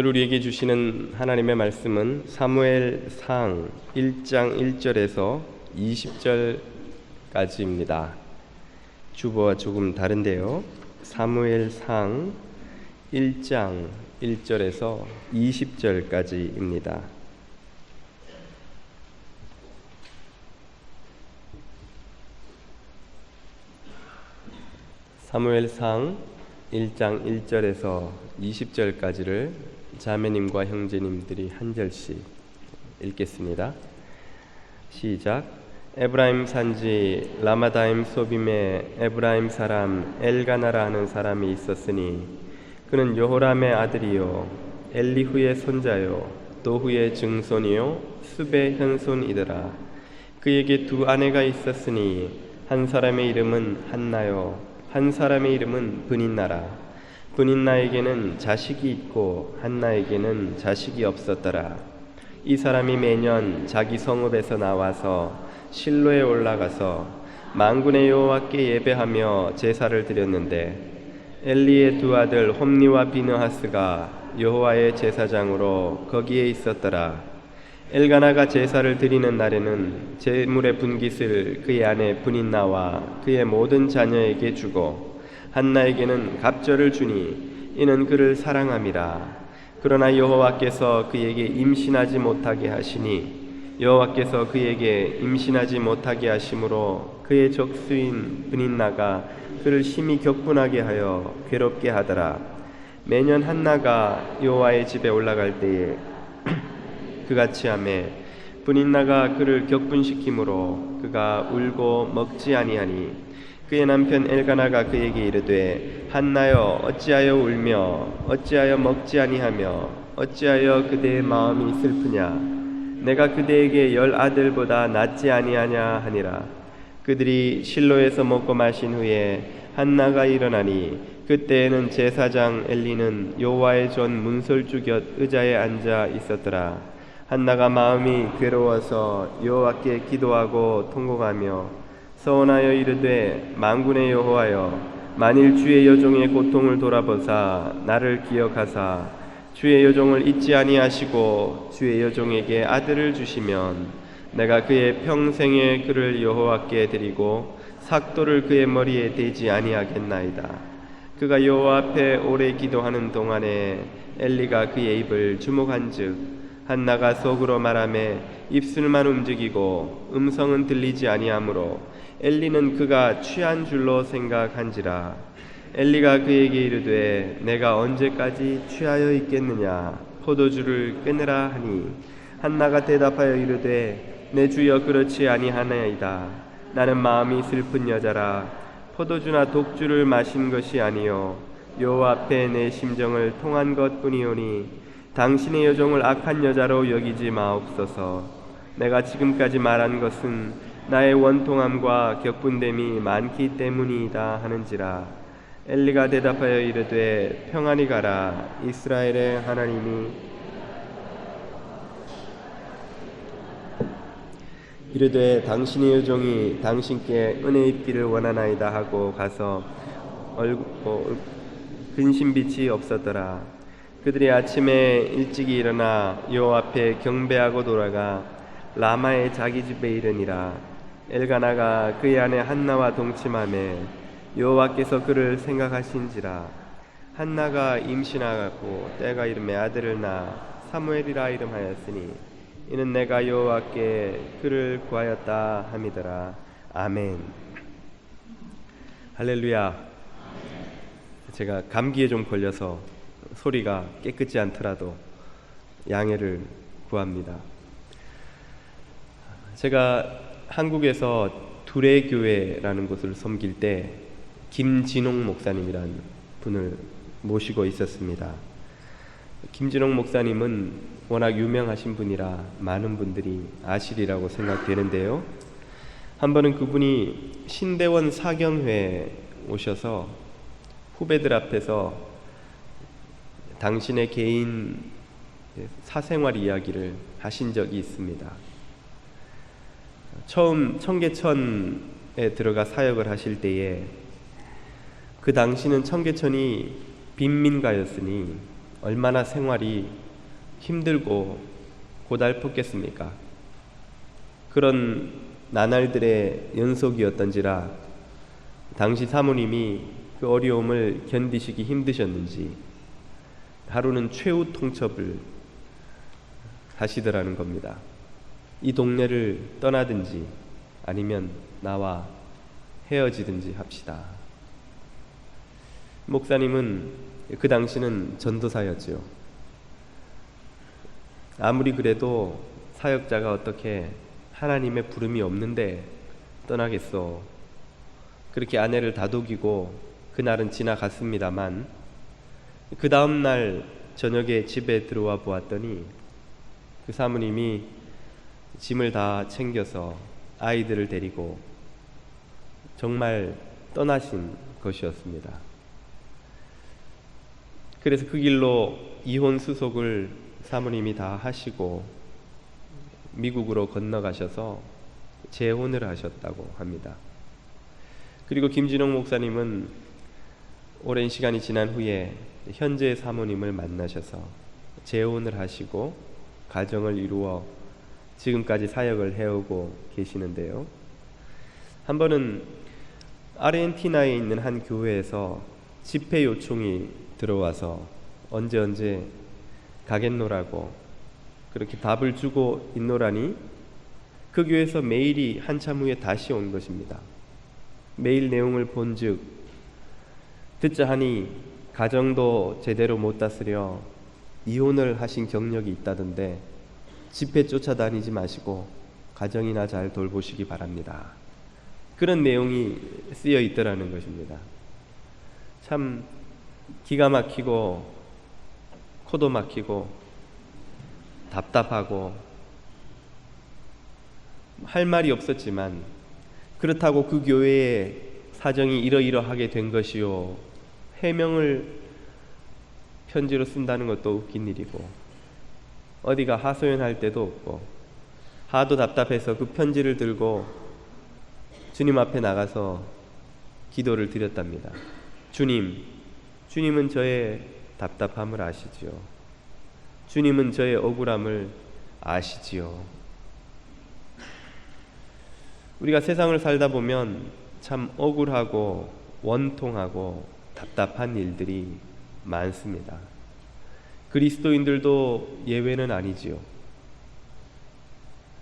오늘 우리에게 주시는 하나님의 말씀은 사무엘상 1장 1절에서 20절까지입니다. 주보와 조금 다른데요. 사무엘상 1장 1절에서 20절까지입니다. 사무엘상 1장 1절에서 20절까지를 자매님과 형제님들이 한 절씩 읽겠습니다. 시작. 에브라임 산지 라마다임 소빔에 에브라임 사람 엘가나라 하는 사람이 있었으니 그는 여호람의 아들이요 엘리후의 손자요 도후의 증손이요 숲의 현손이더라. 그에게 두 아내가 있었으니 한 사람의 이름은 한나요 한 사람의 이름은 브닌나라. 브닌나에게는 자식이 있고 한나에게는 자식이 없었더라. 이 사람이 매년 자기 성읍에서 나와서 실로에 올라가서 만군의 여호와께 예배하며 제사를 드렸는데 엘리의 두 아들 홈니와 비느하스가 여호와의 제사장으로 거기에 있었더라. 엘가나가 제사를 드리는 날에는 제물의 분깃을 그의 아내 브닌나와 그의 모든 자녀에게 주고 한나에게는 갑절을 주니 이는 그를 사랑함이라. 그러나 여호와께서 그에게 임신하지 못하게 하시니 여호와께서 그에게 임신하지 못하게 하심으로 그의 적수인 브닌나가 그를 심히 격분하게 하여 괴롭게 하더라. 매년 한나가 여호와의 집에 올라갈 때에 그같이 하매 브닌나가 그를 격분시키므로 그가 울고 먹지 아니하니 그의 남편 엘가나가 그에게 이르되 한나여 어찌하여 울며 어찌하여 먹지 아니하며 어찌하여 그대의 마음이 슬프냐. 내가 그대에게 10 아들보다 낫지 아니하냐 하니라. 그들이 실로에서 먹고 마신 후에 한나가 일어나니 그때에는 제사장 엘리는 여호와의 전 문설주 곁 의자에 앉아 있었더라. 한나가 마음이 괴로워서 여호와께 기도하고 통곡하며 서원하여 이르되 만군의 여호와여 만일 주의 여종의 고통을 돌아보사 나를 기억하사 주의 여종을 잊지 아니하시고 주의 여종에게 아들을 주시면 내가 그의 평생에 그를 여호와께 드리고 삭도를 그의 머리에 대지 아니하겠나이다. 그가 여호와 앞에 오래 기도하는 동안에 엘리가 그의 입을 주목한즉 한나가 속으로 말하며 입술만 움직이고 음성은 들리지 아니하므로 엘리는 그가 취한 줄로 생각한지라. 엘리가 그에게 이르되 내가 언제까지 취하여 있겠느냐. 포도주를 끊으라 하니 한나가 대답하여 이르되 내 주여 그렇지 아니하나이다. 나는 마음이 슬픈 여자라. 포도주나 독주를 마신 것이 아니요 여호와 앞에 내 심정을 통한 것뿐이오니 당신의 여종을 악한 여자로 여기지 마옵소서. 내가 지금까지 말한 것은 나의 원통함과 격분됨이 많기 때문이다 하는지라. 엘리가 대답하여 이르되 평안히 가라. 이스라엘의 하나님이 이르되 당신의 여종이 당신께 은혜 입기를 원하나이다 하고 가서 근심빛이 없었더라. 그들이 아침에 일찍이 일어나 여호와 앞에 경배하고 돌아가 라마의 자기 집에 이르니라. 엘가나가 그의 아내 한나와 동침하매 여호와께서 그를 생각하신지라. 한나가 임신하고 때가 이름에 아들을 낳아 사무엘이라 이름하였으니 이는 내가 여호와께 그를 구하였다 함이더라. 아멘. 할렐루야. 제가 감기에 좀 걸려서 소리가 깨끗지 않더라도 양해를 구합니다. 제가 한국에서 두레교회라는 곳을 섬길 때 김진홍 목사님이라는 분을 모시고 있었습니다. 김진홍 목사님은 워낙 유명하신 분이라 많은 분들이 아시리라고 생각되는데요. 한 번은 그분이 신대원 사경회에 오셔서 후배들 앞에서 당신의 개인 사생활 이야기를 하신 적이 있습니다. 처음 청계천에 들어가 사역을 하실 때에 그 당시는 청계천이 빈민가였으니 얼마나 생활이 힘들고 고달팠겠습니까? 그런 나날들의 연속이었던지라 당시 사모님이 그 어려움을 견디시기 힘드셨는지 하루는 최후 통첩을 하시더라는 겁니다. 이 동네를 떠나든지 아니면 나와 헤어지든지 합시다. 목사님은 그 당시는 전도사였죠. 아무리 그래도 사역자가 어떻게 하나님의 부름이 없는데 떠나겠어. 그렇게 아내를 다독이고 그날은 지나갔습니다만 그 다음 날 저녁에 집에 들어와 보았더니 그 사모님이 짐을 다 챙겨서 아이들을 데리고 정말 떠나신 것이었습니다. 그래서 그 길로 이혼 수속을 사모님이 다 하시고 미국으로 건너가셔서 재혼을 하셨다고 합니다. 그리고 김진홍 목사님은 오랜 시간이 지난 후에 현재 사모님을 만나셔서 재혼을 하시고 가정을 이루어 지금까지 사역을 해오고 계시는데요. 한 번은 아르헨티나에 있는 한 교회에서 집회 요청이 들어와서 언제 가겠노라고 그렇게 답을 주고 있노라니 그 교회에서 메일이 한참 후에 다시 온 것입니다. 메일 내용을 본즉 듣자 하니 가정도 제대로 못 다스려 이혼을 하신 경력이 있다던데 집회 쫓아다니지 마시고 가정이나 잘 돌보시기 바랍니다. 그런 내용이 쓰여 있더라는 것입니다. 참 기가 막히고 코도 막히고 답답하고 할 말이 없었지만 그렇다고 그 교회의 사정이 이러이러하게 된 것이요 해명을 편지로 쓴다는 것도 웃긴 일이고 어디가 하소연할 데도 없고 하도 답답해서 그 편지를 들고 주님 앞에 나가서 기도를 드렸답니다. 주님은 저의 답답함을 아시지요. 주님은 저의 억울함을 아시지요. 우리가 세상을 살다 보면 참 억울하고 원통하고 답답한 일들이 많습니다. 그리스도인들도 예외는 아니지요.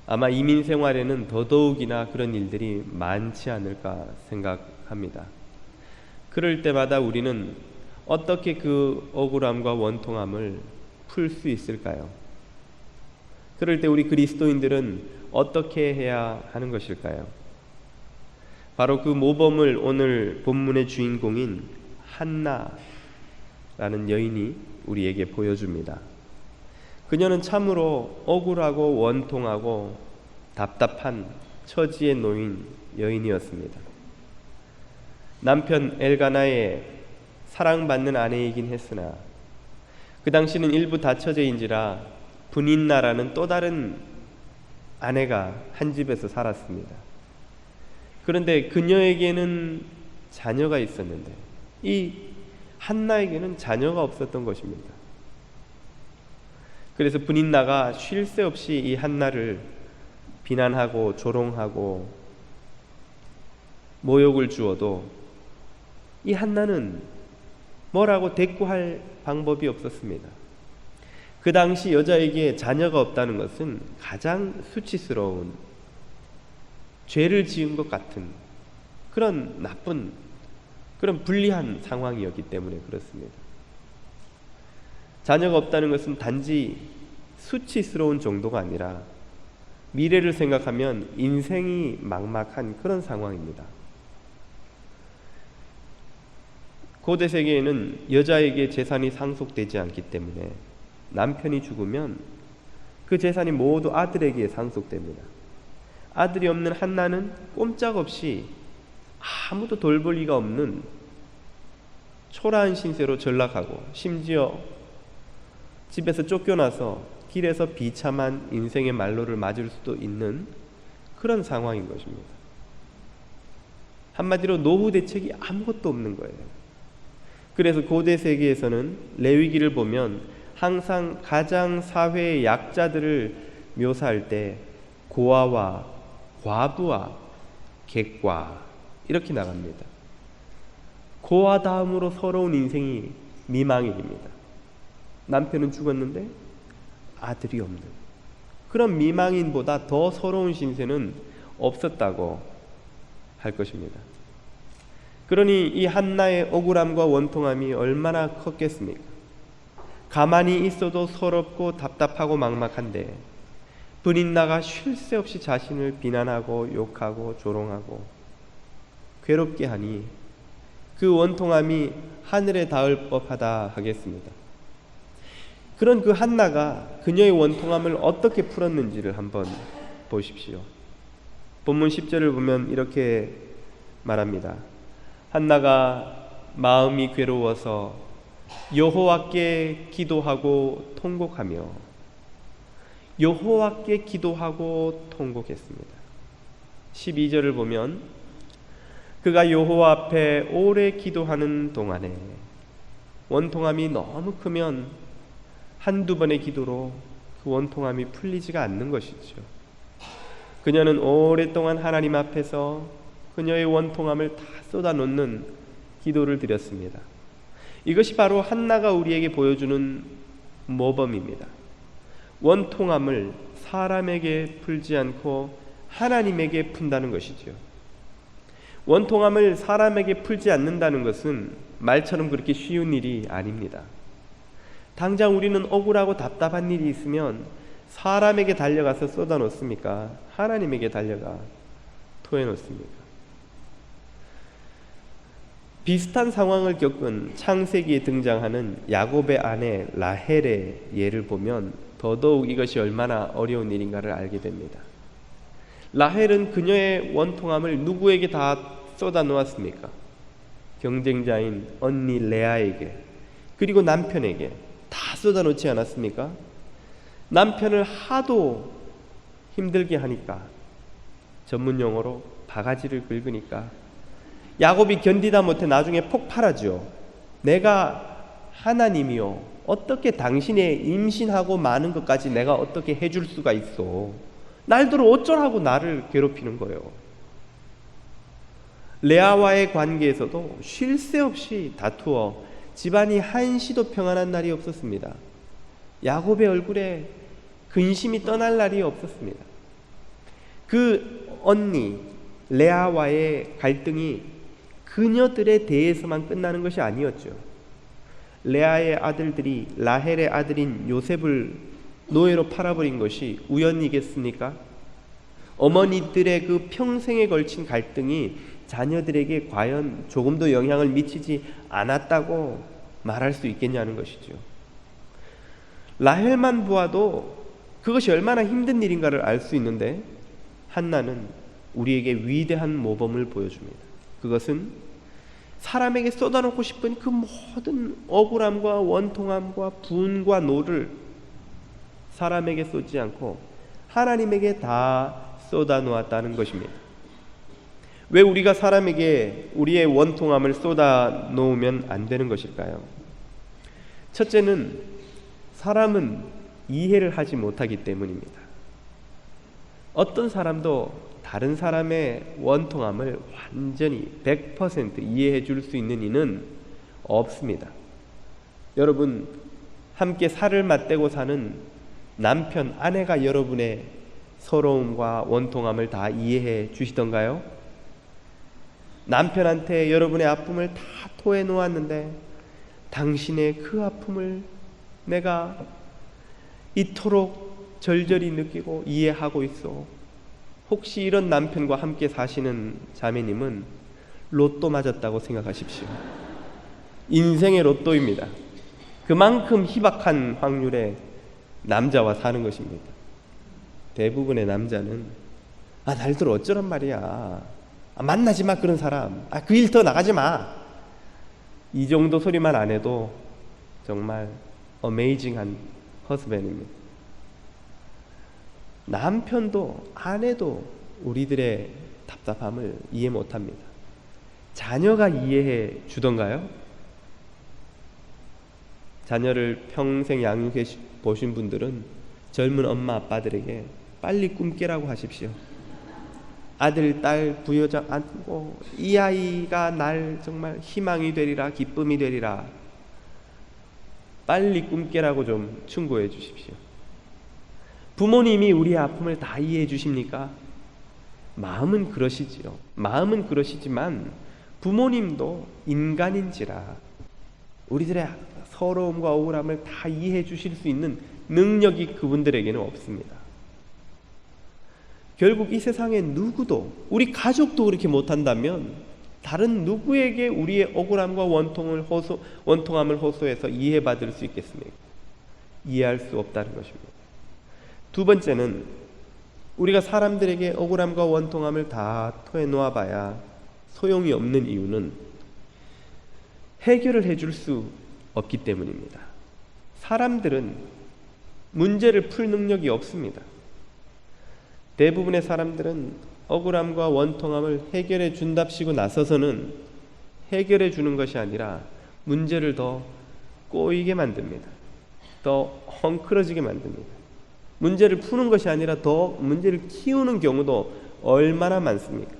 아마 이민 생활에는 더더욱이나 그런 일들이 많지 않을까 생각합니다. 그럴 때마다 우리는 어떻게 그 억울함과 원통함을 풀 수 있을까요? 그럴 때 우리 그리스도인들은 어떻게 해야 하는 것일까요? 바로 그 모범을 오늘 본문의 주인공인 한나라는 여인이 우리에게 보여줍니다. 그녀는 참으로 억울하고 원통하고 답답한 처지에 놓인 여인이었습니다. 남편 엘가나의 사랑받는 아내이긴 했으나 그 당시는 일부 다처제인지라 분인나라는 또 다른 아내가 한 집에서 살았습니다. 그런데 그녀에게는 자녀가 있었는데 이 한나에게는 자녀가 없었던 것입니다. 그래서 분인나가 쉴 새 없이 이 한나를 비난하고 조롱하고 모욕을 주어도 이 한나는 뭐라고 대꾸할 방법이 없었습니다. 그 당시 여자에게 자녀가 없다는 것은 가장 수치스러운 죄를 지은 것 같은 그런 나쁜 그런 불리한 상황이었기 때문에 그렇습니다. 자녀가 없다는 것은 단지 수치스러운 정도가 아니라 미래를 생각하면 인생이 막막한 그런 상황입니다. 고대 세계에는 여자에게 재산이 상속되지 않기 때문에 남편이 죽으면 그 재산이 모두 아들에게 상속됩니다. 아들이 없는 한나는 꼼짝없이 아무도 돌볼 리가 없는 초라한 신세로 전락하고 심지어 집에서 쫓겨나서 길에서 비참한 인생의 말로를 맞을 수도 있는 그런 상황인 것입니다. 한마디로 노후 대책이 아무것도 없는 거예요. 그래서 고대 세계에서는 레위기를 보면 항상 가장 사회의 약자들을 묘사할 때 고아와 과부와 객과 이렇게 나갑니다. 고아 다음으로 서러운 인생이 미망인입니다. 남편은 죽었는데 아들이 없는 그런 미망인보다 더 서러운 신세는 없었다고 할 것입니다. 그러니 이 한나의 억울함과 원통함이 얼마나 컸겠습니까? 가만히 있어도 서럽고 답답하고 막막한데 브린나가 쉴 새 없이 자신을 비난하고 욕하고 조롱하고 괴롭게 하니 그 원통함이 하늘에 닿을 법하다 하겠습니다. 그런 그 한나가 그녀의 원통함을 어떻게 풀었는지를 한번 보십시오. 본문 10절을 보면 이렇게 말합니다. 한나가 마음이 괴로워서 여호와께 기도하고 통곡하며 여호와께 기도하고 통곡했습니다. 12절을 보면 그가 여호와 앞에 오래 기도하는 동안에 원통함이 너무 크면 한두 번의 기도로 그 원통함이 풀리지가 않는 것이죠. 그녀는 오랫동안 하나님 앞에서 그녀의 원통함을 다 쏟아놓는 기도를 드렸습니다. 이것이 바로 한나가 우리에게 보여주는 모범입니다. 원통함을 사람에게 풀지 않고 하나님에게 푼다는 것이죠. 원통함을 사람에게 풀지 않는다는 것은 말처럼 그렇게 쉬운 일이 아닙니다. 당장 우리는 억울하고 답답한 일이 있으면 사람에게 달려가서 쏟아놓습니까? 하나님에게 달려가 토해놓습니까? 비슷한 상황을 겪은 창세기에 등장하는 야곱의 아내 라헬의 예를 보면 더더욱 이것이 얼마나 어려운 일인가를 알게 됩니다. 라헬은 그녀의 원통함을 누구에게 다 쏟아놓았습니까? 경쟁자인 언니 레아에게, 그리고 남편에게 다 쏟아놓지 않았습니까? 남편을 하도 힘들게 하니까, 전문 용어로 바가지를 긁으니까 야곱이 견디다 못해 나중에 폭발하죠. 내가 하나님이요, 어떻게 당신의 임신하고 마는 것까지 내가 어떻게 해줄 수가 있어? 날들어 어쩌라고 나를 괴롭히는 거예요. 레아와의 관계에서도 쉴 새 없이 다투어 집안이 한시도 평안한 날이 없었습니다. 야곱의 얼굴에 근심이 떠날 날이 없었습니다. 그 언니 레아와의 갈등이 그녀들에 대해서만 끝나는 것이 아니었죠. 레아의 아들들이 라헬의 아들인 요셉을 노예로 팔아버린 것이 우연이겠습니까? 어머니들의 그 평생에 걸친 갈등이 자녀들에게 과연 조금도 영향을 미치지 않았다고 말할 수 있겠냐는 것이죠. 라헬만 보아도 그것이 얼마나 힘든 일인가를 알 수 있는데 한나는 우리에게 위대한 모범을 보여줍니다. 그것은 사람에게 쏟아놓고 싶은 그 모든 억울함과 원통함과 분과 노를 사람에게 쏟지 않고 하나님에게 다 쏟아놓았다는 것입니다. 왜 우리가 사람에게 우리의 원통함을 쏟아놓으면 안 되는 것일까요? 첫째는 사람은 이해를 하지 못하기 때문입니다. 어떤 사람도 다른 사람의 원통함을 완전히 100% 이해해 줄 수 있는 이는 없습니다. 여러분, 함께 살을 맞대고 사는 남편, 아내가 여러분의 서러움과 원통함을 다 이해해 주시던가요? 남편한테 여러분의 아픔을 다 토해 놓았는데 당신의 그 아픔을 내가 이토록 절절히 느끼고 이해하고 있어. 혹시 이런 남편과 함께 사시는 자매님은 로또 맞았다고 생각하십시오. 인생의 로또입니다. 그만큼 희박한 확률의 남자와 사는 것입니다. 대부분의 남자는 날들 어쩌란 말이야, 만나지 마 그런 사람, 그 일 더 나가지 마, 이 정도 소리만 안 해도 정말 어메이징한 허스밴입니다. 남편도 아내도 우리들의 답답함을 이해 못합니다. 자녀가 이해해 주던가요? 자녀를 평생 양육해 보신 분들은 젊은 엄마 아빠들에게 빨리 꿈 깨라고 하십시오. 아들, 딸, 부여자 안고 이 아이가 날 정말 희망이 되리라, 기쁨이 되리라. 빨리 꿈 깨라고 좀 충고해 주십시오. 부모님이 우리의 아픔을 다 이해해 주십니까? 마음은 그러시지요. 마음은 그러시지만 부모님도 인간인지라 우리들의 서러움과 억울함을 다 이해해 주실 수 있는 능력이 그분들에게는 없습니다. 결국 이 세상에 누구도, 우리 가족도 그렇게 못한다면 다른 누구에게 우리의 억울함과 원통함을 호소해서 이해받을 수 있겠습니까? 이해할 수 없다는 것입니다. 두 번째는 우리가 사람들에게 억울함과 원통함을 다 토해놓아 봐야 소용이 없는 이유는 해결을 해줄 수 없기 때문입니다. 사람들은 문제를 풀 능력이 없습니다. 대부분의 사람들은 억울함과 원통함을 해결해 준답시고 나서서는 해결해 주는 것이 아니라 문제를 더 꼬이게 만듭니다. 더 헝클어지게 만듭니다. 문제를 푸는 것이 아니라 더 문제를 키우는 경우도 얼마나 많습니까?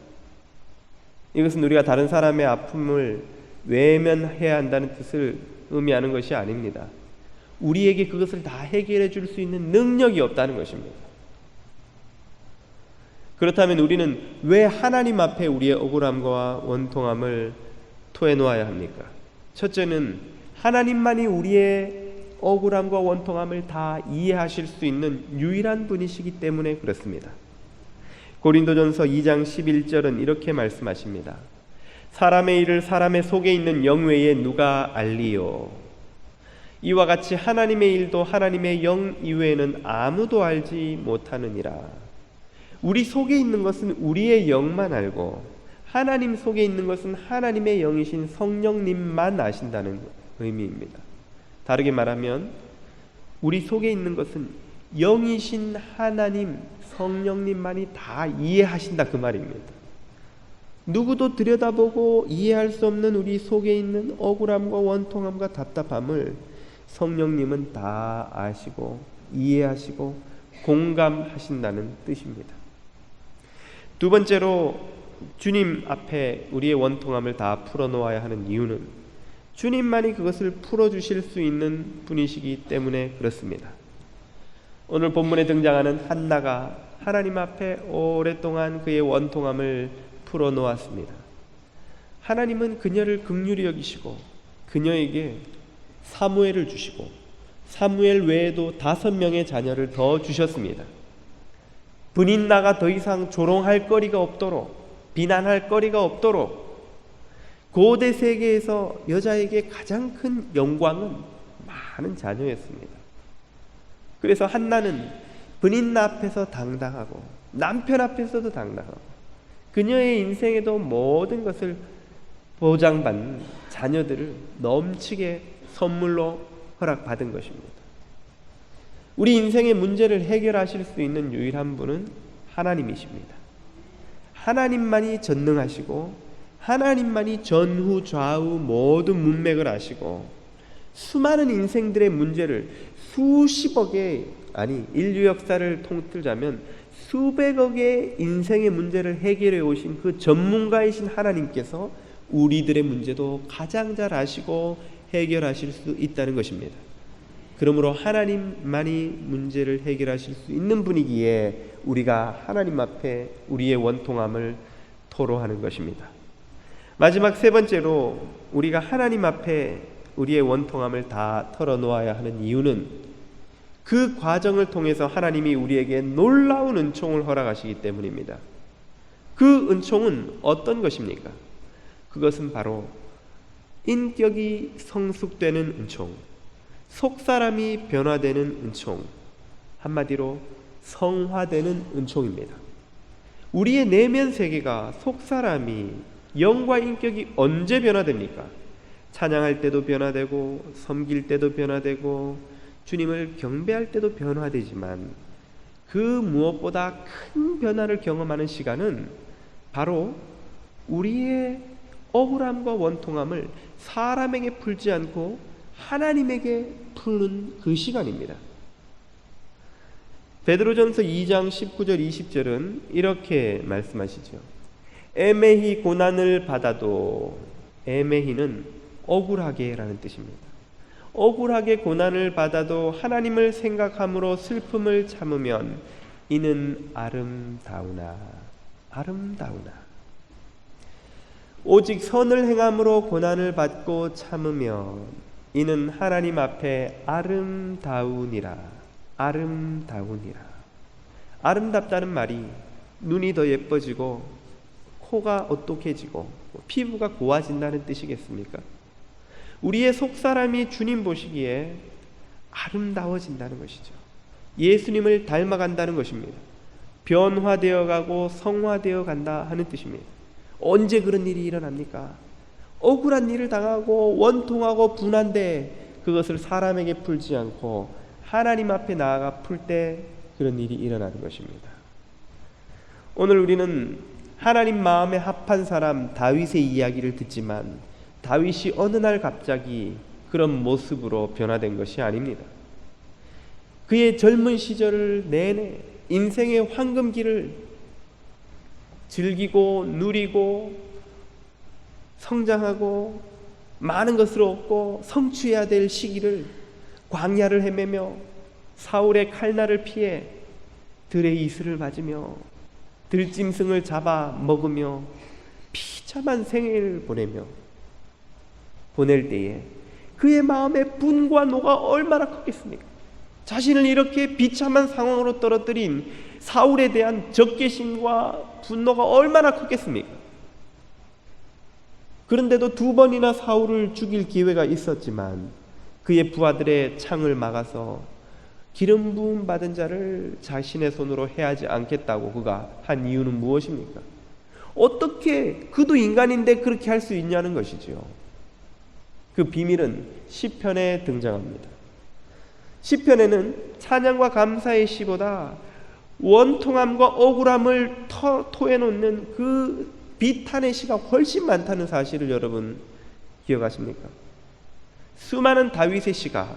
이것은 우리가 다른 사람의 아픔을 외면해야 한다는 뜻을 의미하는 것이 아닙니다. 우리에게 그것을 다 해결해 줄 수 있는 능력이 없다는 것입니다. 그렇다면 우리는 왜 하나님 앞에 우리의 억울함과 원통함을 토해놓아야 합니까? 첫째는 하나님만이 우리의 억울함과 원통함을 다 이해하실 수 있는 유일한 분이시기 때문에 그렇습니다. 고린도전서 2장 11절은 이렇게 말씀하십니다. 사람의 일을 사람의 속에 있는 영 외에 누가 알리요? 이와 같이 하나님의 일도 하나님의 영 이외에는 아무도 알지 못하느니라. 우리 속에 있는 것은 우리의 영만 알고 하나님 속에 있는 것은 하나님의 영이신 성령님만 아신다는 의미입니다. 다르게 말하면 우리 속에 있는 것은 영이신 하나님 성령님만이 다 이해하신다 그 말입니다. 누구도 들여다보고 이해할 수 없는 우리 속에 있는 억울함과 원통함과 답답함을 성령님은 다 아시고 이해하시고 공감하신다는 뜻입니다. 두 번째로 주님 앞에 우리의 원통함을 다 풀어놓아야 하는 이유는 주님만이 그것을 풀어주실 수 있는 분이시기 때문에 그렇습니다. 오늘 본문에 등장하는 한나가 하나님 앞에 오랫동안 그의 원통함을 풀어놓았습니다. 하나님은 그녀를 긍휼히 여기시고 그녀에게 사무엘을 주시고 사무엘 외에도 5명의 자녀를 더 주셨습니다. 분인나가 더 이상 조롱할 거리가 없도록 비난할 거리가 없도록 고대 세계에서 여자에게 가장 큰 영광은 많은 자녀였습니다. 그래서 한나는 분인나 앞에서 당당하고 남편 앞에서도 당당하고 그녀의 인생에도 모든 것을 보장받는 자녀들을 넘치게 선물로 허락받은 것입니다. 우리 인생의 문제를 해결하실 수 있는 유일한 분은 하나님이십니다. 하나님만이 전능하시고 하나님만이 전후 좌우 모든 문맥을 아시고 수많은 인생들의 문제를 수십억의 인류 역사를 통틀자면 수백억의 인생의 문제를 해결해 오신 그 전문가이신 하나님께서 우리들의 문제도 가장 잘 아시고 해결하실 수 있다는 것입니다. 그러므로 하나님만이 문제를 해결하실 수 있는 분이기에 우리가 하나님 앞에 우리의 원통함을 토로하는 것입니다. 마지막 세 번째로 우리가 하나님 앞에 우리의 원통함을 다 털어놓아야 하는 이유는 그 과정을 통해서 하나님이 우리에게 놀라운 은총을 허락하시기 때문입니다. 그 은총은 어떤 것입니까? 그것은 바로 인격이 성숙되는 은총, 속사람이 변화되는 은총, 한마디로 성화되는 은총입니다. 우리의 내면 세계가 속사람이 영과 인격이 언제 변화됩니까? 찬양할 때도 변화되고 섬길 때도 변화되고 주님을 경배할 때도 변화되지만 그 무엇보다 큰 변화를 경험하는 시간은 바로 우리의 억울함과 원통함을 사람에게 풀지 않고 하나님에게 푸는 그 시간입니다. 베드로전서 2장 19절 20절은 이렇게 말씀하시죠. 애매히 고난을 받아도, 애매히는 억울하게 라는 뜻입니다. 억울하게 고난을 받아도 하나님을 생각함으로 슬픔을 참으면 이는 아름다우나, 아름다우나. 오직 선을 행함으로 고난을 받고 참으면 이는 하나님 앞에 아름다우니라, 아름다우니라. 아름답다는 말이 눈이 더 예뻐지고 코가 어똑해지고 피부가 고와진다는 뜻이겠습니까? 우리의 속사람이 주님 보시기에 아름다워진다는 것이죠. 예수님을 닮아간다는 것입니다. 변화되어 가고 성화되어 간다 하는 뜻입니다. 언제 그런 일이 일어납니까? 억울한 일을 당하고 원통하고 분한데 그것을 사람에게 풀지 않고 하나님 앞에 나아가 풀 때 그런 일이 일어나는 것입니다. 오늘 우리는 하나님 마음에 합한 사람 다윗의 이야기를 듣지만 다윗이 어느 날 갑자기 그런 모습으로 변화된 것이 아닙니다. 그의 젊은 시절을 내내 인생의 황금기를 즐기고 누리고 성장하고 많은 것을 얻고 성취해야 될 시기를 광야를 헤매며 사울의 칼날을 피해 들의 이슬을 맞으며 들짐승을 잡아 먹으며 비참한 생애를 보낼 때에 그의 마음에 분과 노가 얼마나 컸겠습니까? 자신을 이렇게 비참한 상황으로 떨어뜨린 사울에 대한 적개심과 분노가 얼마나 컸겠습니까? 그런데도 2번이나 사울을 죽일 기회가 있었지만 그의 부하들의 창을 막아서 기름 부음 받은 자를 자신의 손으로 해하지 않겠다고 그가 한 이유는 무엇입니까? 어떻게 그도 인간인데 그렇게 할 수 있냐는 것이지요. 그 비밀은 시편에 등장합니다. 시편에는 찬양과 감사의 시보다 원통함과 억울함을 토해놓는 그 비탄의 시가 훨씬 많다는 사실을 여러분 기억하십니까? 수많은 다윗의 시가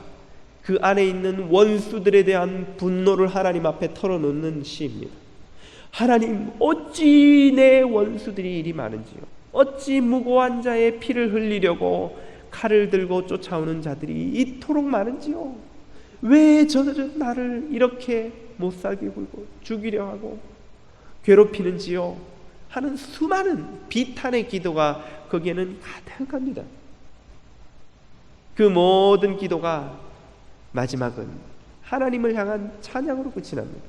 그 안에 있는 원수들에 대한 분노를 하나님 앞에 털어놓는 시입니다. 하나님, 어찌 내 원수들이 이리 많은지요. 어찌 무고한 자의 피를 흘리려고 칼을 들고 쫓아오는 자들이 이토록 많은지요. 왜 나를 이렇게 못살게 굴고 죽이려 하고 괴롭히는지요 하는 수많은 비탄의 기도가 거기에는 가득합니다. 그 모든 기도가 마지막은 하나님을 향한 찬양으로 끝이 납니다.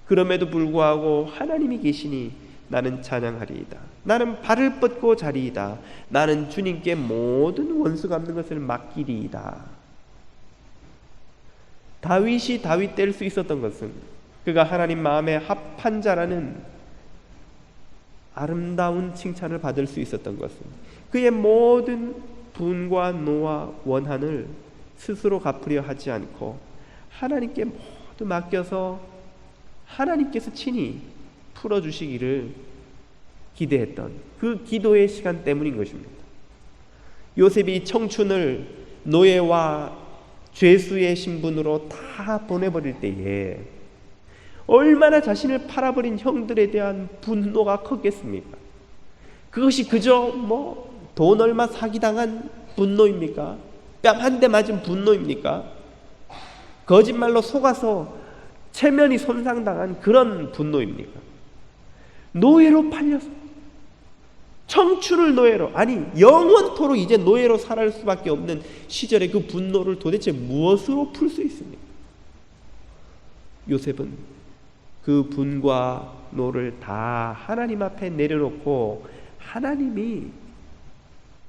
그럼에도 불구하고 하나님이 계시니 나는 찬양하리이다. 나는 발을 뻗고 자리이다. 나는 주님께 모든 원수 갚는 것을 맡기리이다. 다윗이 다윗 될 수 있었던 것은 그가 하나님 마음에 합한 자라는 아름다운 칭찬을 받을 수 있었던 것은 그의 모든 분과 노와 원한을 스스로 갚으려 하지 않고 하나님께 모두 맡겨서 하나님께서 친히 풀어주시기를 기대했던 그 기도의 시간 때문인 것입니다. 요셉이 청춘을 노예와 죄수의 신분으로 다 보내버릴 때에 얼마나 자신을 팔아버린 형들에 대한 분노가 컸겠습니까? 그것이 그저 돈 얼마 사기당한 분노입니까? 뺨 한 대 맞은 분노입니까? 거짓말로 속아서 체면이 손상당한 그런 분노입니까? 노예로 팔려서 청춘을 노예로, 아니 영원토록 이제 노예로 살아갈 수밖에 없는 시절의 그 분노를 도대체 무엇으로 풀 수 있습니까? 요셉은 그 분과 노를 다 하나님 앞에 내려놓고 하나님이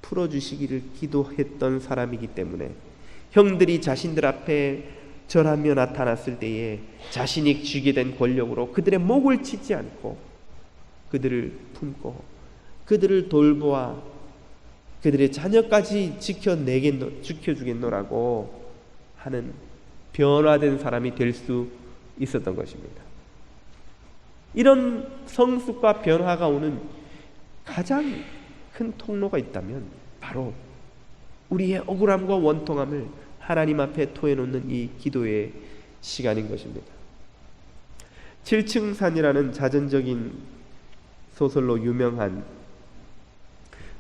풀어주시기를 기도했던 사람이기 때문에 형들이 자신들 앞에 절하며 나타났을 때에 자신이 쥐게 된 권력으로 그들의 목을 치지 않고 그들을 품고 그들을 돌보아 그들의 자녀까지 지켜주겠노라고 하는 변화된 사람이 될 수 있었던 것입니다. 이런 성숙과 변화가 오는 가장 큰 통로가 있다면 바로 우리의 억울함과 원통함을 하나님 앞에 토해놓는 이 기도의 시간인 것입니다. 7층 산이라는 자전적인 소설로 유명한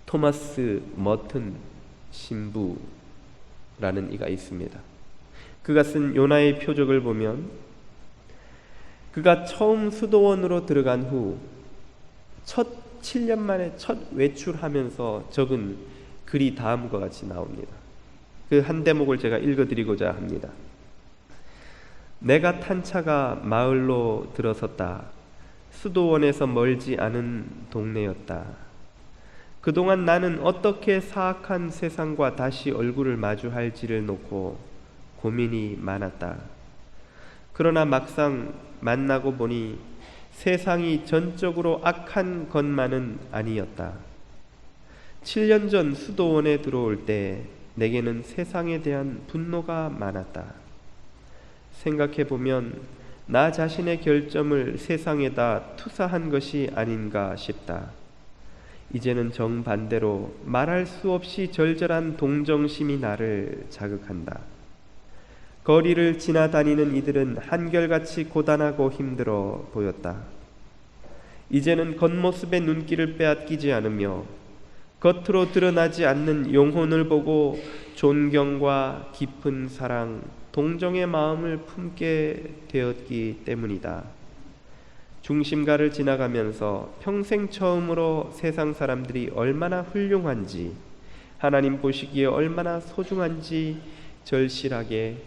토마스 머튼 신부라는 이가 있습니다. 그가 쓴 요나의 표적을 보면 그가 처음 수도원으로 들어간 후 첫 7년 만에 첫 외출하면서 적은 글이 다음과 같이 나옵니다. 그 한 대목을 제가 읽어드리고자 합니다. 내가 탄 차가 마을로 들어섰다. 수도원에서 멀지 않은 동네였다. 그동안 나는 어떻게 사악한 세상과 다시 얼굴을 마주할지를 놓고 고민이 많았다. 그러나 막상 만나고 보니 세상이 전적으로 악한 것만은 아니었다. 7년 전 수도원에 들어올 때 내게는 세상에 대한 분노가 많았다. 생각해보면 나 자신의 결점을 세상에다 투사한 것이 아닌가 싶다. 이제는 정반대로 말할 수 없이 절절한 동정심이 나를 자극한다. 거리를 지나다니는 이들은 한결같이 고단하고 힘들어 보였다. 이제는 겉모습의 눈길을 빼앗기지 않으며 겉으로 드러나지 않는 영혼을 보고 존경과 깊은 사랑, 동정의 마음을 품게 되었기 때문이다. 중심가를 지나가면서 평생 처음으로 세상 사람들이 얼마나 훌륭한지, 하나님 보시기에 얼마나 소중한지 절실하게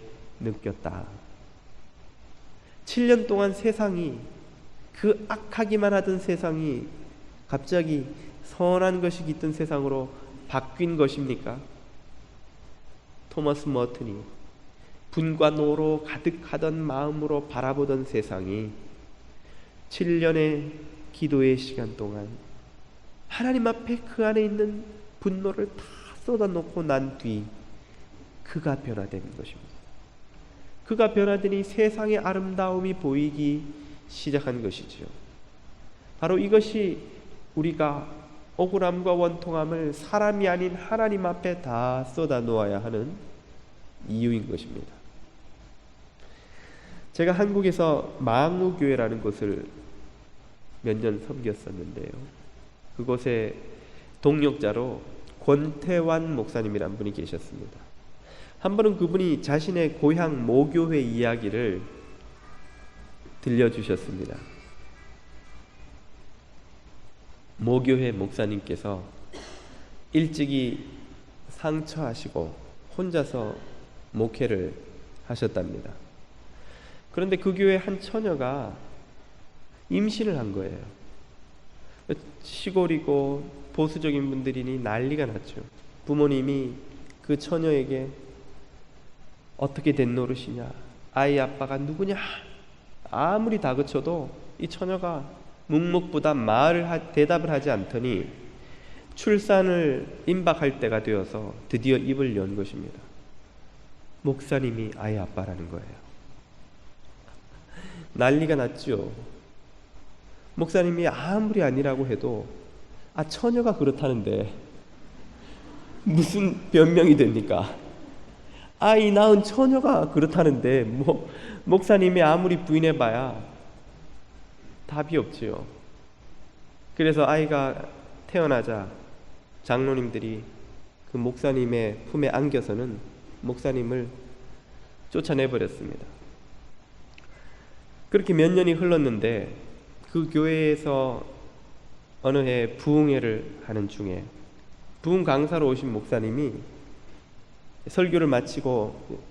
느꼈다. 7년 동안 세상이, 그 악하기만 하던 세상이 갑자기 선한 것이 깃든 세상으로 바뀐 것입니까? 토마스 머튼이 분과 노로 가득하던 마음으로 바라보던 세상이 7년의 기도의 시간 동안 하나님 앞에 그 안에 있는 분노를 다 쏟아놓고 난 뒤 그가 변화된 것입니다. 그가 변화되니 세상의 아름다움이 보이기 시작한 것이죠. 바로 이것이 우리가 억울함과 원통함을 사람이 아닌 하나님 앞에 다 쏟아놓아야 하는 이유인 것입니다. 제가 한국에서 망우교회라는 곳을 몇 년 섬겼었는데요. 그곳에 동역자로 권태환 목사님이란 분이 계셨습니다. 한 번은 그분이 자신의 고향 모교회 이야기를 들려주셨습니다. 모교회 목사님께서 일찍이 상처하시고 혼자서 목회를 하셨답니다. 그런데 그 교회 한 처녀가 임신을 한 거예요. 시골이고 보수적인 분들이니 난리가 났죠. 부모님이 그 처녀에게 어떻게 된 노릇이냐, 아이 아빠가 누구냐, 아무리 다그쳐도 이 처녀가 묵묵부답 대답을 하지 않더니 출산을 임박할 때가 되어서 드디어 입을 연 것입니다. 목사님이 아이 아빠라는 거예요. 난리가 났죠. 목사님이 아무리 아니라고 해도 처녀가 그렇다는데 무슨 변명이 됩니까? 아이 낳은 처녀가 그렇다는데 목사님이 아무리 부인해봐야 답이 없지요. 그래서 아이가 태어나자 장로님들이 그 목사님의 품에 안겨서는 목사님을 쫓아내버렸습니다. 그렇게 몇 년이 흘렀는데 그 교회에서 어느 해 부흥회를 하는 중에 부흥 강사로 오신 목사님이 설교를 마치고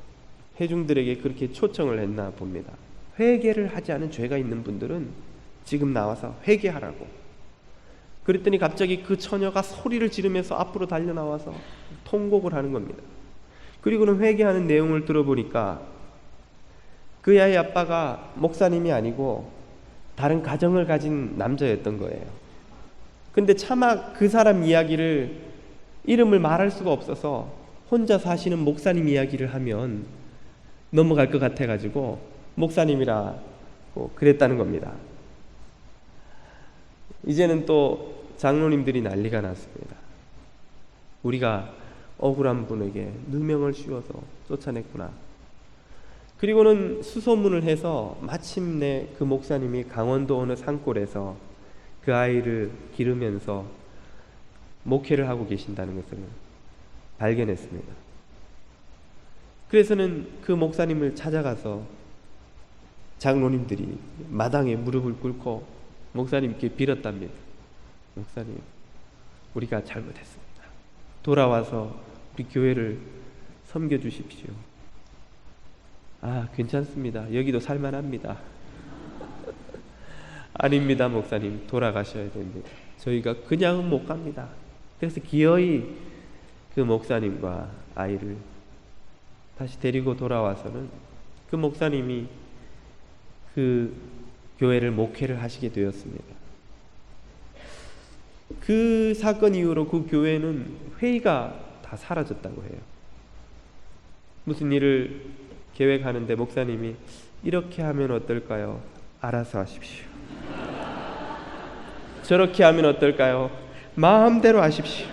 회중들에게 그렇게 초청을 했나 봅니다. 회개를 하지 않은 죄가 있는 분들은 지금 나와서 회개하라고. 그랬더니 갑자기 그 처녀가 소리를 지르면서 앞으로 달려나와서 통곡을 하는 겁니다. 그리고는 회개하는 내용을 들어보니까 그 아이 아빠가 목사님이 아니고 다른 가정을 가진 남자였던 거예요. 근데 차마 그 사람 이야기를 이름을 말할 수가 없어서 혼자 사시는 목사님 이야기를 하면 넘어갈 것 같아가지고 목사님이라고 그랬다는 겁니다. 이제는 또 장로님들이 난리가 났습니다. 우리가 억울한 분에게 누명을 씌워서 쫓아냈구나. 그리고는 수소문을 해서 마침내 그 목사님이 강원도 어느 산골에서 그 아이를 기르면서 목회를 하고 계신다는 것을 발견했습니다. 그래서는 그 목사님을 찾아가서 장로님들이 마당에 무릎을 꿇고 목사님께 빌었답니다. 목사님, 우리가 잘못했습니다. 돌아와서 우리 교회를 섬겨주십시오. 아, 괜찮습니다. 여기도 살만합니다. 아닙니다, 목사님. 돌아가셔야 됩니다. 저희가 그냥은 못 갑니다. 그래서 기어이 그 목사님과 아이를 다시 데리고 돌아와서는 그 목사님이 그 교회를 목회를 하시게 되었습니다. 그 사건 이후로 그 교회는 회의가 다 사라졌다고 해요. 무슨 일을 계획하는데 목사님이 이렇게 하면 어떨까요? 알아서 하십시오. 저렇게 하면 어떨까요? 마음대로 하십시오.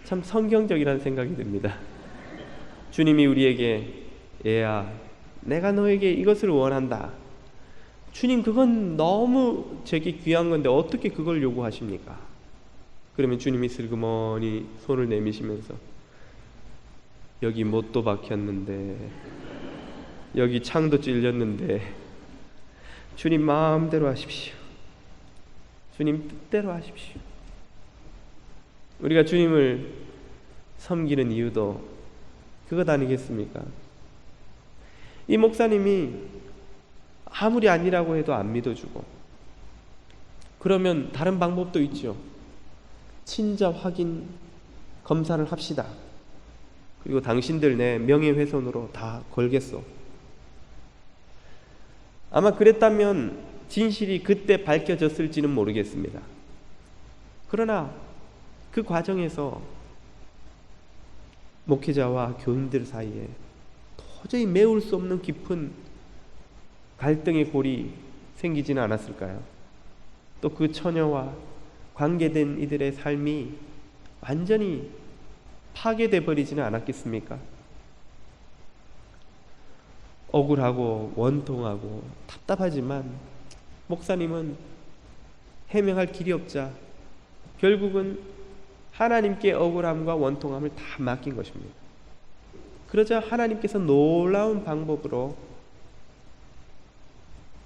참 성경적이라는 생각이 듭니다. 주님이 우리에게 얘야, 내가 너에게 이것을 원한다. 주님, 그건 너무 제게 귀한 건데 어떻게 그걸 요구하십니까? 그러면 주님이 슬그머니 손을 내미시면서 여기 못도 박혔는데, 여기 창도 찔렸는데 주님 마음대로 하십시오. 주님 뜻대로 하십시오. 우리가 주님을 섬기는 이유도 그것 아니겠습니까? 이 목사님이 아무리 아니라고 해도 안 믿어주고, 그러면 다른 방법도 있죠. 친자 확인 검사를 합시다. 그리고 당신들 내 명예훼손으로 다 걸겠어. 아마 그랬다면 진실이 그때 밝혀졌을지는 모르겠습니다. 그러나 그 과정에서 목회자와 교인들 사이에 도저히 메울 수 없는 깊은 갈등의 골이 생기지는 않았을까요? 또 그 처녀와 관계된 이들의 삶이 완전히 파괴돼 버리지는 않았겠습니까? 억울하고 원통하고 답답하지만 목사님은 해명할 길이 없자 결국은 하나님께 억울함과 원통함을 다 맡긴 것입니다. 그러자 하나님께서 놀라운 방법으로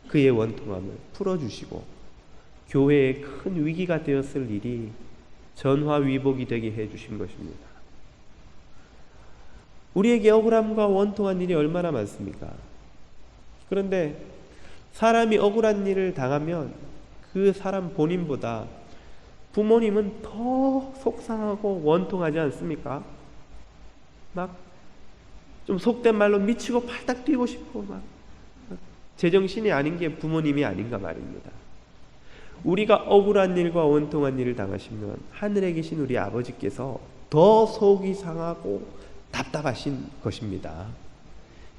그의 원통함을 풀어주시고 교회에 큰 위기가 되었을 일이 전화위복이 되게 해주신 것입니다. 우리에게 억울함과 원통한 일이 얼마나 많습니까? 그런데 사람이 억울한 일을 당하면 그 사람 본인보다 부모님은 더 속상하고 원통하지 않습니까? 막 좀 속된 말로 미치고 팔딱 뛰고 싶고 막 제정신이 아닌 게 부모님이 아닌가 말입니다. 우리가 억울한 일과 원통한 일을 당하시면 하늘에 계신 우리 아버지께서 더 속이 상하고 답답하신 것입니다.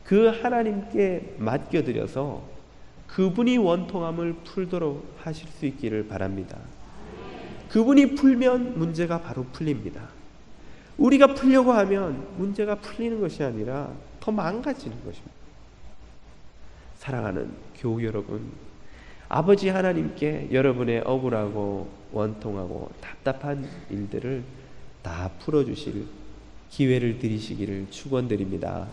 그 하나님께 맡겨드려서 그분이 원통함을 풀도록 하실 수 있기를 바랍니다. 그분이 풀면 문제가 바로 풀립니다. 우리가 풀려고 하면 문제가 풀리는 것이 아니라 더 망가지는 것입니다. 사랑하는 교우 여러분, 아버지 하나님께 여러분의 억울하고 원통하고 답답한 일들을 다 풀어주실 기회를 드리시기를 축원드립니다.